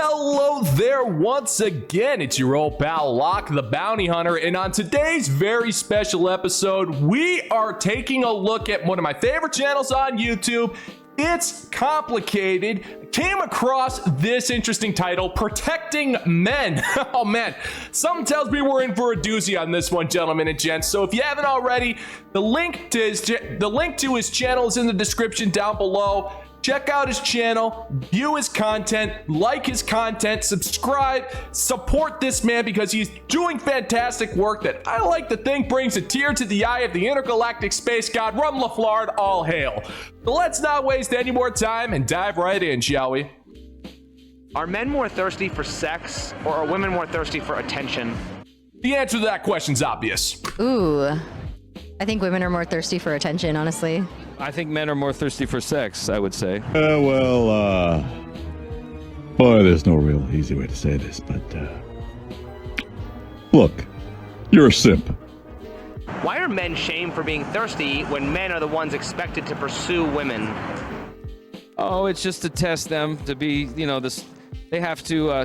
Hello there once again, it's your old pal Locke the Bounty Hunter, and on today's very special episode, we are taking a look at one of my favorite channels on YouTube. It's complicated. Came across this interesting title, Protecting Men. Oh man, something tells me we're in for a doozy on this one, gentlemen and gents. So if you haven't already, the link to his channel is in the description down below. Check out his channel, view his content, like his content, subscribe, support this man because he's doing fantastic work that I like to think brings a tear to the eye of the intergalactic space god, Rum LaFlard, all hail. So let's not waste any more time and dive right in, shall we? Are men more thirsty for sex or are women more thirsty for attention? The answer to that question's obvious. Ooh, I think women are more thirsty for attention, honestly. I think men are more thirsty for sex, I would say. Boy, there's no real easy way to say this, but, look, you're a simp. Why are men shamed for being thirsty when men are the ones expected to pursue women? Oh, it's just to test them to be, you know, this. They have to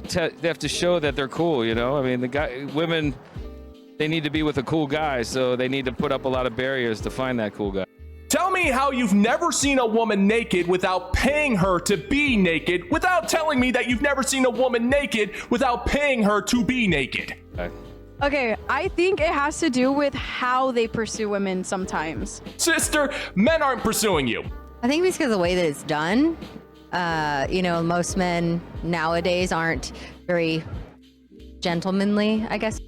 show that they're cool, you know. I mean, women, they need to be with a cool guy, so they need to put up a lot of barriers to find that cool guy. Tell me how you've never seen a woman naked without paying her to be naked, without telling me that you've never seen a woman naked without paying her to be naked. Okay, I think it has to do with how they pursue women sometimes. Sister, men aren't pursuing you. I think it's because of the way that it's done. You know, most men nowadays aren't very gentlemanly, I guess.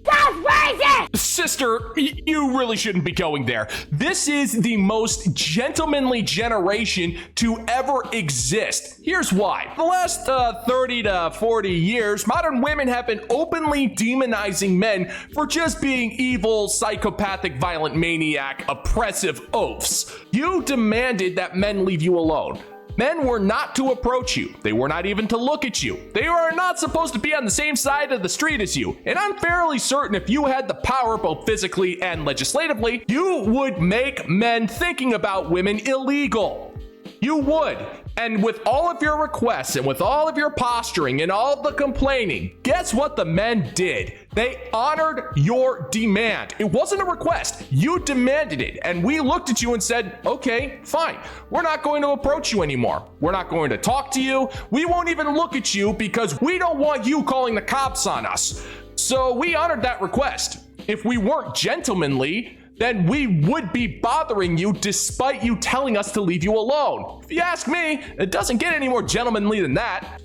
Sister, you really shouldn't be going there. This is the most gentlemanly generation to ever exist. Here's why. The last 30 to 40 years, modern women have been openly demonizing men for just being evil, psychopathic, violent maniac, oppressive oafs. You demanded that men leave you alone. Men were not to approach you. They were not even to look at you. They are not supposed to be on the same side of the street as you. And I'm fairly certain if you had the power both physically and legislatively, you would make men thinking about women illegal. You would. And with all of your requests and with all of your posturing and all the complaining, guess what the men did? They honored your demand. It wasn't a request. You demanded it. And we looked at you and said, okay, fine. We're not going to approach you anymore. We're not going to talk to you. We won't even look at you because we don't want you calling the cops on us. So we honored that request. If we weren't gentlemanly, then we would be bothering you despite you telling us to leave you alone. If you ask me, it doesn't get any more gentlemanly than that.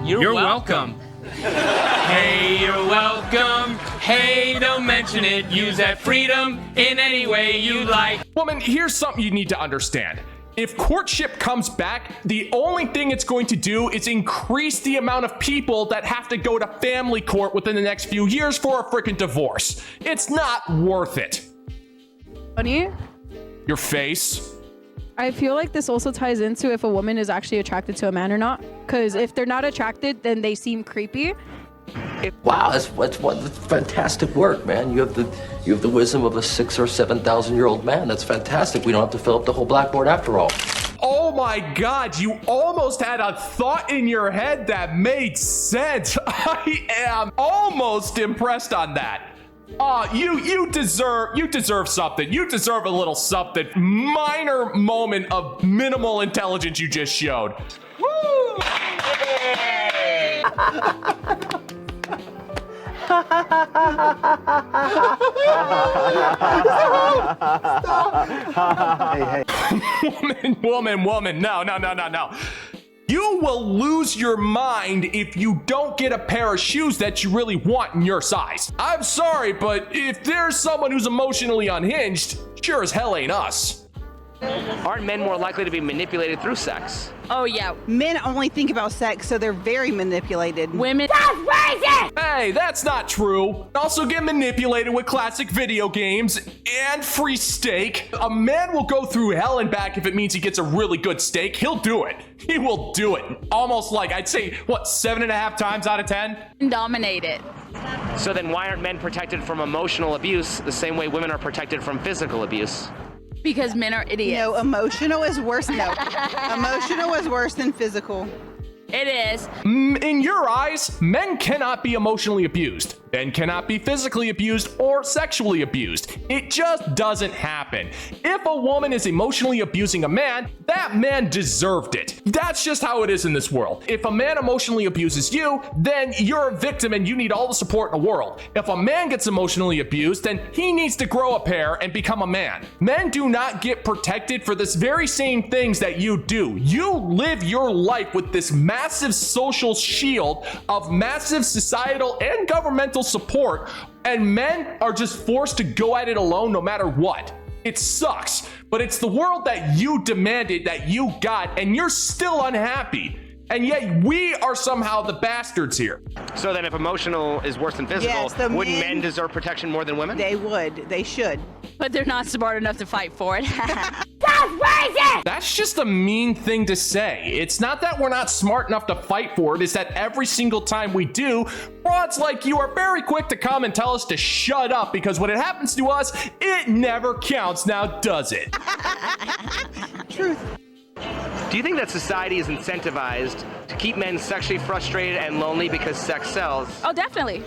You're welcome. Hey, you're welcome. Hey, don't mention it. Use that freedom in any way you like. Woman, here's something you need to understand. If courtship comes back, the only thing it's going to do is increase the amount of people that have to go to family court within the next few years for a freaking divorce. It's not worth it. Funny? Your face. I feel like this also ties into if a woman is actually attracted to a man or not. Because if they're not attracted, then they seem creepy. Wow, that's fantastic work, man. You have the wisdom of a 6,000 or 7,000 year old man. That's fantastic. We don't have to fill up the whole blackboard after all. Oh my God, you almost had a thought in your head that made sense. I am almost impressed on that. You deserve something. You deserve a little something. Minor moment of minimal intelligence you just showed. Woo! Woman, no. You will lose your mind if you don't get a pair of shoes that you really want in your size. I'm sorry, but if there's someone who's emotionally unhinged, sure as hell ain't us. Aren't men more likely to be manipulated through sex? Oh yeah, men only think about sex, so they're very manipulated. Women. That's racist! Hey, that's not true. Also get manipulated with classic video games and free steak. A man will go through hell and back if it means he gets a really good steak. He'll do it. He will do it. Almost like, I'd say, what, 7.5 times out of 10? Dominate it. So then why aren't men protected from emotional abuse the same way women are protected from physical abuse? Because men are idiots. No, emotional is worse. No, emotional is worse than physical. It is. In your eyes, men cannot be emotionally abused. Men cannot be physically abused or sexually abused. It just doesn't happen. If a woman is emotionally abusing a man, that man deserved it. That's just how it is in this world. If a man emotionally abuses you, then you're a victim and you need all the support in the world. If a man gets emotionally abused, then he needs to grow a pair and become a man. Men do not get protected for this very same things that you do. You live your life with this massive social shield of massive societal and governmental support, and men are just forced to go at it alone no matter what. It sucks, but it's the world that you demanded, that you got, and you're still unhappy. And yet we are somehow the bastards here. So then if emotional is worse than physical, Yes, the wouldn't men- men deserve protection more than women? They would. They should. But they're not smart enough to fight for it. That's just a mean thing to say. It's not that we're not smart enough to fight for it, it's that every single time we do, frauds like you are very quick to come and tell us to shut up, because when it happens to us, it never counts now, does it? Truth. Do you think that society is incentivized to keep men sexually frustrated and lonely because sex sells? Oh, definitely.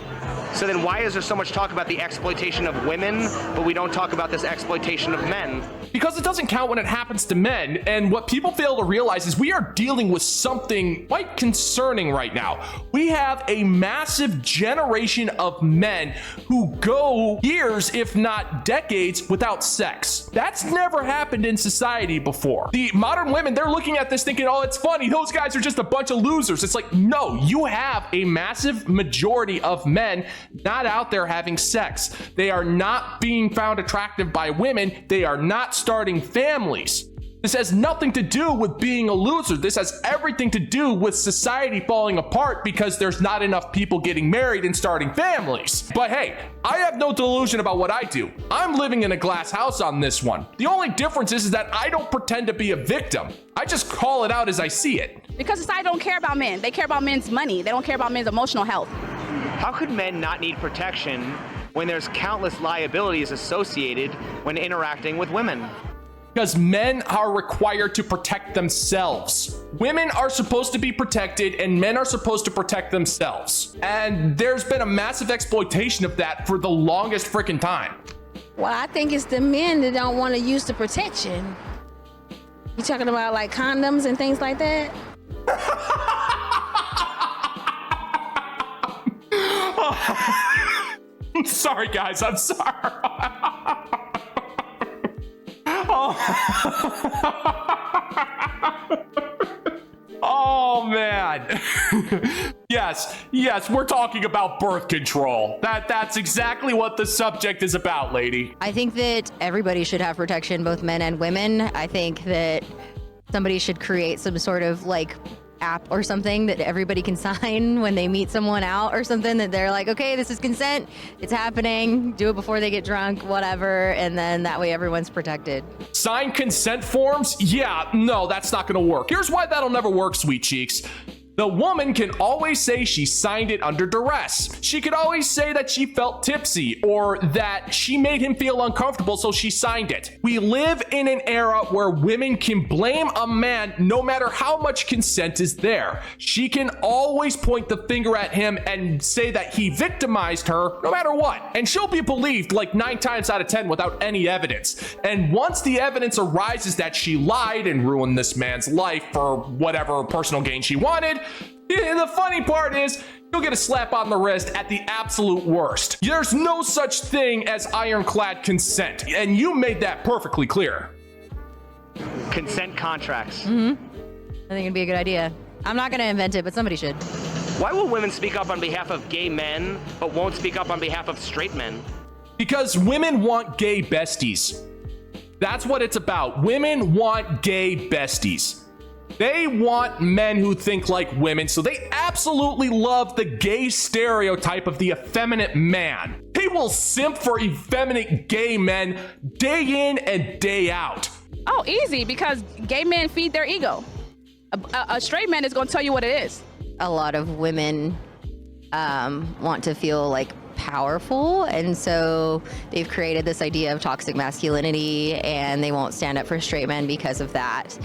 So then why is there so much talk about the exploitation of women, but we don't talk about this exploitation of men? Because it doesn't count when it happens to men, and what people fail to realize is we are dealing with something quite concerning right now. We have a massive generation of men who go years, if not decades, without sex. That's never happened in society before. The modern women, they're looking at this thinking, oh, it's funny, those guys are just a bunch of losers. It's like, no, you have a massive majority of men not out there having sex. They are not being found attractive by women. They are not starting families. This has nothing to do with being a loser. This has everything to do with society falling apart because there's not enough people getting married and starting families. But hey, I have no delusion about what I do. I'm living in a glass house on this one. The only difference is that I don't pretend to be a victim. I just call it out as I see it. Because society don't care about men. They care about men's money. They don't care about men's emotional health. How could men not need protection when there's countless liabilities associated when interacting with women? Because men are required to protect themselves. Women are supposed to be protected and men are supposed to protect themselves. And there's been a massive exploitation of that for the longest freaking time. Well, I think it's the men that don't want to use the protection. You talking about like condoms and things like that? I'm sorry, guys. I'm sorry. Oh man. Yes, we're talking about birth control. That's exactly what the subject is about, lady. I think that everybody should have protection, both men and women. I think that somebody should create some sort of like app or something that everybody can sign when they meet someone out or something, that they're like, okay, this is consent, it's happening, do it before they get drunk, whatever, and then that way everyone's protected. Sign consent forms? Yeah, no, that's not gonna work. Here's why that'll never work, sweet cheeks. The woman can always say she signed it under duress. She could always say that she felt tipsy or that she made him feel uncomfortable, so she signed it. We live in an era where women can blame a man no matter how much consent is there. She can always point the finger at him and say that he victimized her no matter what. And she'll be believed like 9 times out of 10 without any evidence. And once the evidence arises that she lied and ruined this man's life for whatever personal gain she wanted, the funny part is, you'll get a slap on the wrist at the absolute worst. There's no such thing as ironclad consent, and you made that perfectly clear. Consent contracts. I think it'd be a good idea. I'm not gonna invent it, but somebody should. Why will women speak up on behalf of gay men, but won't speak up on behalf of straight men? Because women want gay besties. That's what it's about. Women want gay besties. They want men who think like women, so they absolutely love the gay stereotype of the effeminate man. They will simp for effeminate gay men day in and day out. Oh, easy, because gay men feed their ego. A straight man is going to tell you what it is. A lot of women want to feel like powerful, and so they've created this idea of toxic masculinity, and they won't stand up for straight men because of that.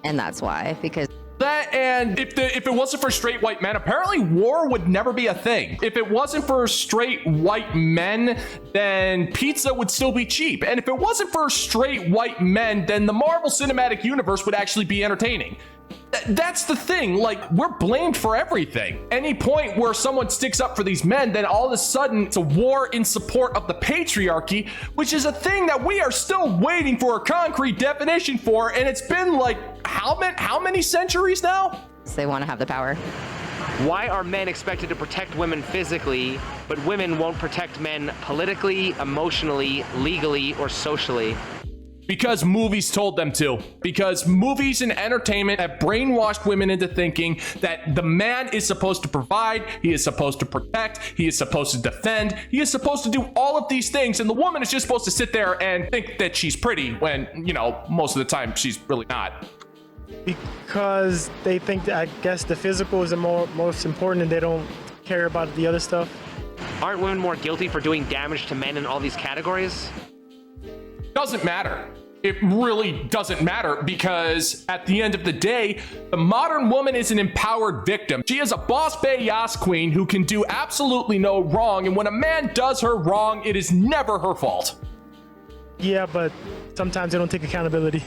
And that's why, because that, and if it wasn't for straight white men, apparently war would never be a thing. If it wasn't for straight white men, then pizza would still be cheap. And if it wasn't for straight white men, then the Marvel Cinematic Universe would actually be entertaining. That's the thing, like, we're blamed for everything. Any point where someone sticks up for these men, then all of a sudden it's a war in support of the patriarchy, which is a thing that we are still waiting for a concrete definition for, and it's been like how many centuries now? So they want to have the power. Why are men expected to protect women physically, but women won't protect men politically, emotionally, legally, or socially? Because movies told them to. Because movies and entertainment have brainwashed women into thinking that the man is supposed to provide, he is supposed to protect, he is supposed to defend, he is supposed to do all of these things, and the woman is just supposed to sit there and think that she's pretty when, you know, most of the time she's really not. Because they think that, I guess, the physical is the most important and they don't care about the other stuff. Aren't women more guilty for doing damage to men in all these categories? Doesn't matter. It really doesn't matter, because at the end of the day, the modern woman is an empowered victim. She is a boss bay yas queen who can do absolutely no wrong, and when a man does her wrong, it is never her fault. Yeah, but sometimes they don't take accountability.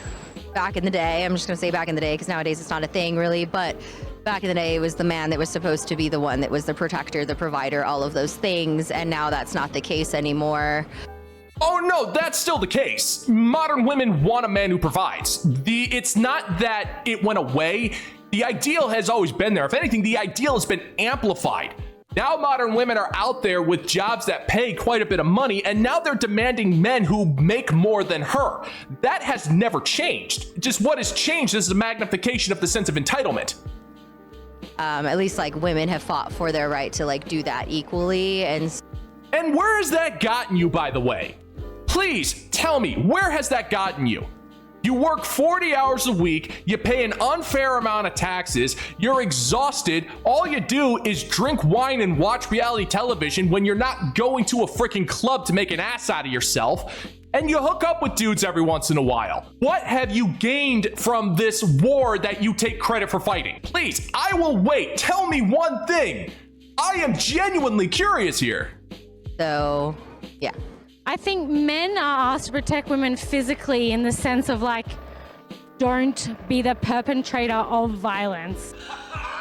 Back in the day, I'm just going to say back in the day, because nowadays it's not a thing really, but back in the day, it was the man that was supposed to be the one that was the protector, the provider, all of those things, and now that's not the case anymore. Oh no, that's still the case. Modern women want a man who provides. It's not that it went away. The ideal has always been there. If anything, the ideal has been amplified. Now modern women are out there with jobs that pay quite a bit of money, and now they're demanding men who make more than her. That has never changed. Just what has changed is the magnification of the sense of entitlement. At least like women have fought for their right to like do that equally. And where has that gotten you, by the way? Please tell me, where has that gotten you? You work 40 hours a week, you pay an unfair amount of taxes, you're exhausted, all you do is drink wine and watch reality television when you're not going to a freaking club to make an ass out of yourself, and you hook up with dudes every once in a while. What have you gained from this war that you take credit for fighting? Please, I will wait. Tell me one thing. I am genuinely curious here. So, yeah. I think men are asked to protect women physically in the sense of like, don't be the perpetrator of violence.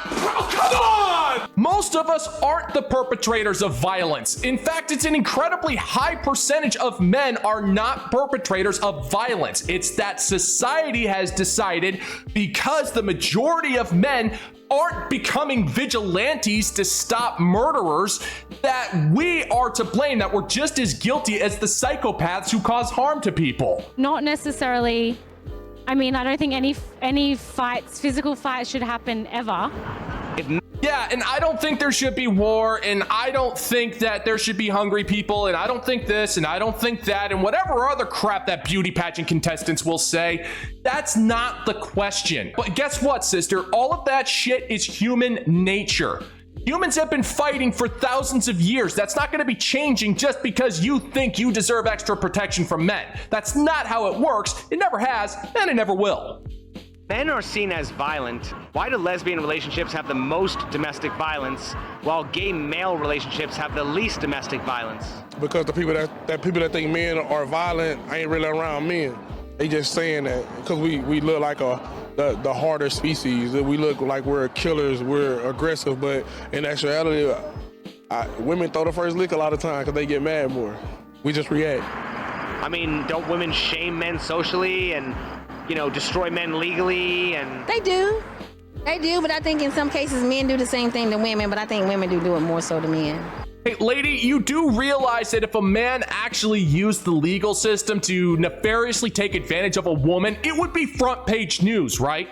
Oh, come on! Most of us aren't the perpetrators of violence. In fact, it's an incredibly high percentage of men are not perpetrators of violence. It's that society has decided, because the majority of men aren't becoming vigilantes to stop murderers, that we are to blame, that we're just as guilty as the psychopaths who cause harm to people. Not necessarily. I mean, I don't think any fights, physical fights, should happen ever. Yeah, and I don't think there should be war, and I don't think that there should be hungry people, and I don't think this, and I don't think that, and whatever other crap that beauty pageant contestants will say. That's not the question. But guess what, sister? All of that shit is human nature. Humans have been fighting for thousands of years. That's not going to be changing just because you think you deserve extra protection from men. That's not how it works. It never has, and it never will. Men are seen as violent. Why do lesbian relationships have the most domestic violence, while gay male relationships have the least domestic violence? Because the people that think men are violent ain't really around men. They just saying that because we look like the harder species. We look like we're killers, we're aggressive, but in actuality, women throw the first lick a lot of times because they get mad more. We just react. I mean, don't women shame men socially and, you know, destroy men legally? And They do, but I think in some cases men do the same thing to women, but I think women do it more so to men. Hey, lady, you do realize that if a man actually used the legal system to nefariously take advantage of a woman, it would be front page news, right?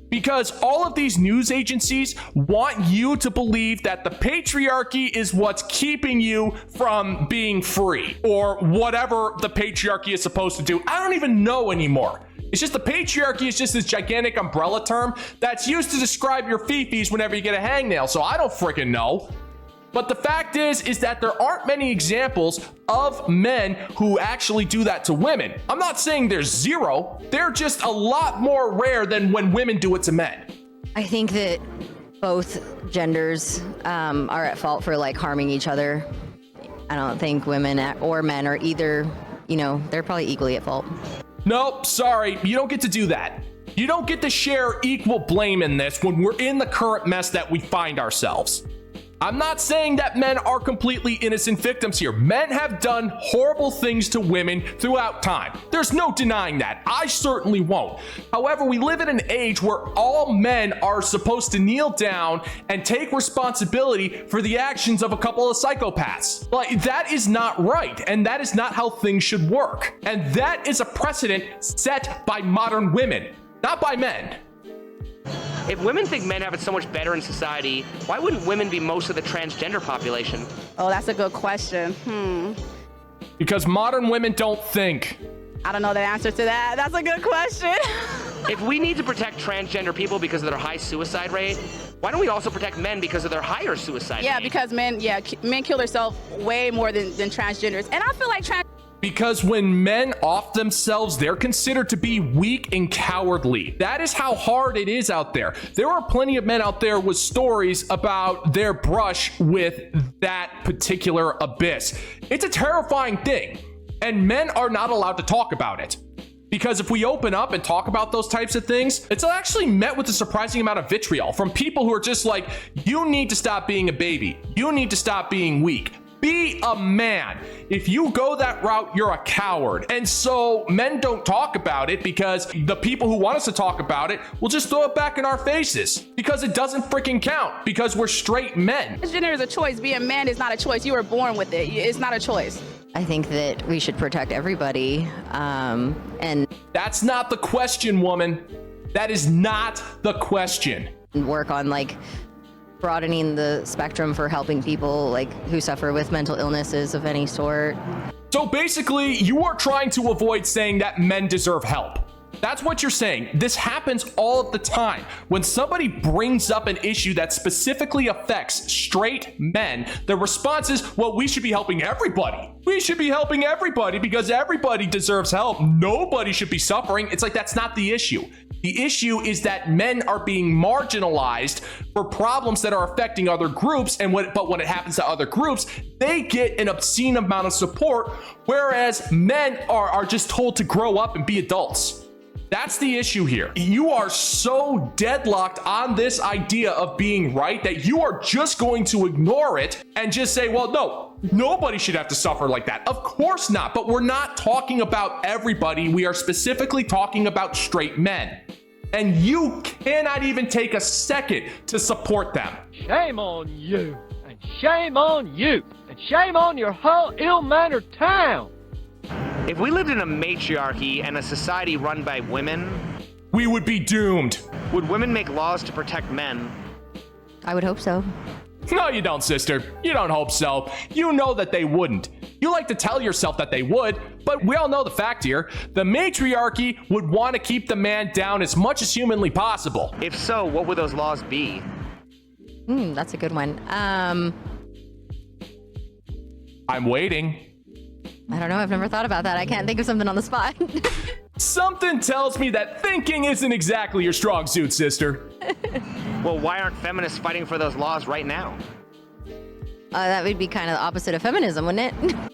Because all of these news agencies want you to believe that the patriarchy is what's keeping you from being free, or whatever the patriarchy is supposed to do. I don't even know anymore. It's just the patriarchy is just this gigantic umbrella term that's used to describe your fifis whenever you get a hangnail, so I don't freaking know. But the fact is that there aren't many examples of men who actually do that to women. I'm not saying there's zero. They're just a lot more rare than when women do it to men. I think that both genders are at fault for like harming each other. I don't think women or men are either, they're probably equally at fault. Nope, sorry, you don't get to do that. You don't get to share equal blame in this when we're in the current mess that we find ourselves. I'm not saying that men are completely innocent victims here. Men have done horrible things to women throughout time. There's no denying that. I certainly won't. However, we live in an age where all men are supposed to kneel down and take responsibility for the actions of a couple of psychopaths. Like, that is not right, and that is not how things should work. And that is a precedent set by modern women, not by men. If women think men have it so much better in society, why wouldn't women be most of the transgender population? Oh, that's a good question. Because modern women don't think. I don't know the answer to that. That's a good question. If we need to protect transgender people because of their high suicide rate, why don't we also protect men because of their higher suicide rate? Because men kill themselves way more than transgenders. And I feel like Because when men off themselves, they're considered to be weak and cowardly. That is how hard it is out there. There are plenty of men out there with stories about their brush with that particular abyss. It's a terrifying thing, and men are not allowed to talk about it. Because if we open up and talk about those types of things, it's actually met with a surprising amount of vitriol from people who are just like, you need to stop being a baby. You need to stop being weak. Be a man. If you go that route, you're a coward. And so men don't talk about it because the people who want us to talk about it will just throw it back in our faces because it doesn't freaking count because we're straight men. Transgender is a choice. Being a man is not a choice. You were born with it. It's not a choice. I think that we should protect everybody. And that's not the question, woman. That is not the question. Work on like broadening the spectrum for helping people like who suffer with mental illnesses of any sort. So basically, you are trying to avoid saying that men deserve help. That's what you're saying. This happens all of the time. When somebody brings up an issue that specifically affects straight men, the response is, well, we should be helping everybody. We should be helping everybody because everybody deserves help. Nobody should be suffering. It's like, that's not the issue. The issue is that men are being marginalized for problems that are affecting other groups, but when it happens to other groups, they get an obscene amount of support, whereas men are just told to grow up and be adults. That's the issue here. You are so deadlocked on this idea of being right that you are just going to ignore it and just say, well, no, nobody should have to suffer like that. Of course not, but we're not talking about everybody. We are specifically talking about straight men. And you cannot even take a second to support them. Shame on you, and shame on you, and shame on your whole ill-mannered town. If we lived in a matriarchy and a society run by women, we would be doomed. Would women make laws to protect men? I would hope so. No, you don't, sister. You don't hope so. You know that they wouldn't. You like to tell yourself that they would, but we all know the fact here. The matriarchy would want to keep the man down as much as humanly possible. If so, what would those laws be? That's a good one. I'm waiting. I don't know. I've never thought about that. I can't think of something on the spot. Something tells me that thinking isn't exactly your strong suit, sister. Well, why aren't feminists fighting for those laws right now? That would be kind of the opposite of feminism, wouldn't it?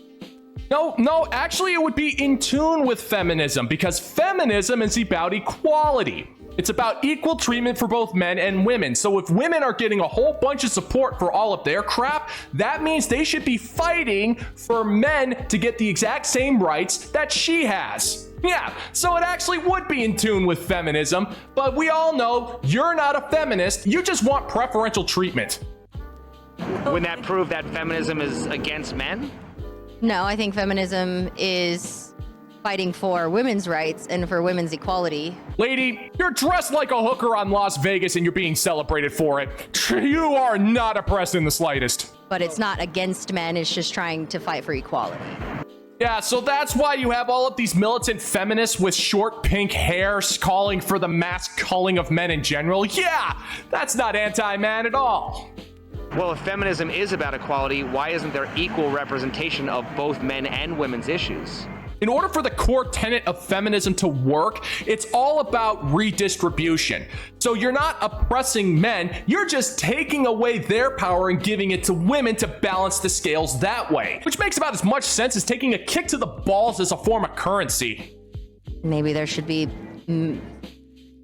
No, actually it would be in tune with feminism because feminism is about equality. It's about equal treatment for both men and women. So if women are getting a whole bunch of support for all of their crap, that means they should be fighting for men to get the exact same rights that she has. Yeah, so it actually would be in tune with feminism, but we all know you're not a feminist, you just want preferential treatment. Wouldn't that prove that feminism is against men? No, I think feminism is fighting for women's rights and for women's equality. Lady, you're dressed like a hooker on Las Vegas and you're being celebrated for it. You are not oppressed in the slightest. But it's not against men, it's just trying to fight for equality. Yeah, so that's why you have all of these militant feminists with short pink hair calling for the mass culling of men in general. Yeah, that's not anti-man at all. Well, if feminism is about equality, why isn't there equal representation of both men and women's issues? In order for the core tenet of feminism to work, it's all about redistribution. So you're not oppressing men, you're just taking away their power and giving it to women to balance the scales that way, which makes about as much sense as taking a kick to the balls as a form of currency. Maybe there should be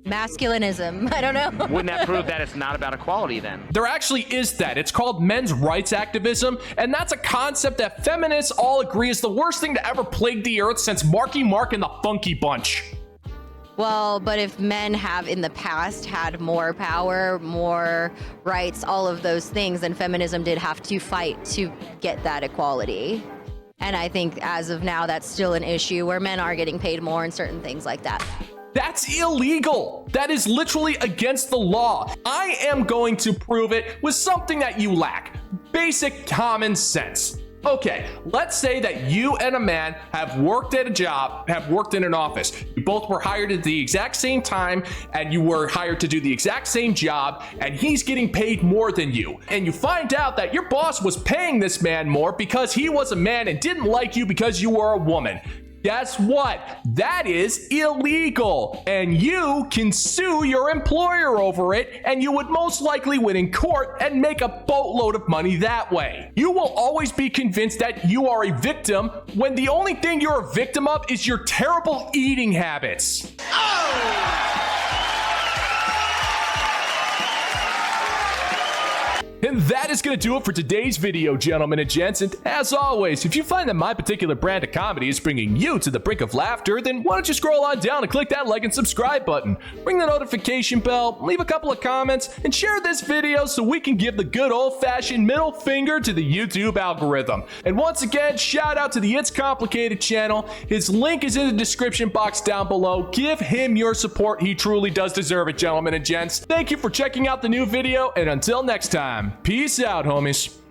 masculinism. I don't know. Wouldn't that prove that it's not about equality then? There actually is that. It's called men's rights activism, and that's a concept that feminists all agree is the worst thing to ever plague the earth since Marky Mark and the Funky Bunch. Well, but if men have in the past had more power, more rights, all of those things, then feminism did have to fight to get that equality. And I think as of now, that's still an issue where men are getting paid more and certain things like that. That's illegal. That is literally against the law. I am going to prove it with something that you lack. Basic common sense. Okay, let's say that you and a man have worked at a job, have worked in an office. You both were hired at the exact same time, and you were hired to do the exact same job, and he's getting paid more than you. And you find out that your boss was paying this man more because he was a man and didn't like you because you were a woman. Guess what? That is illegal, and you can sue your employer over it, and you would most likely win in court and make a boatload of money that way. You will always be convinced that you are a victim when the only thing you're a victim of is your terrible eating habits. And that is going to do it for today's video, gentlemen and gents. And as always, if you find that my particular brand of comedy is bringing you to the brink of laughter, then why don't you scroll on down and click that like and subscribe button. Ring the notification bell, leave a couple of comments, and share this video so we can give the good old-fashioned middle finger to the YouTube algorithm. And once again, shout out to the It's Complicated channel. His link is in the description box down below. Give him your support. He truly does deserve it, gentlemen and gents. Thank you for checking out the new video, and until next time, peace out, homies.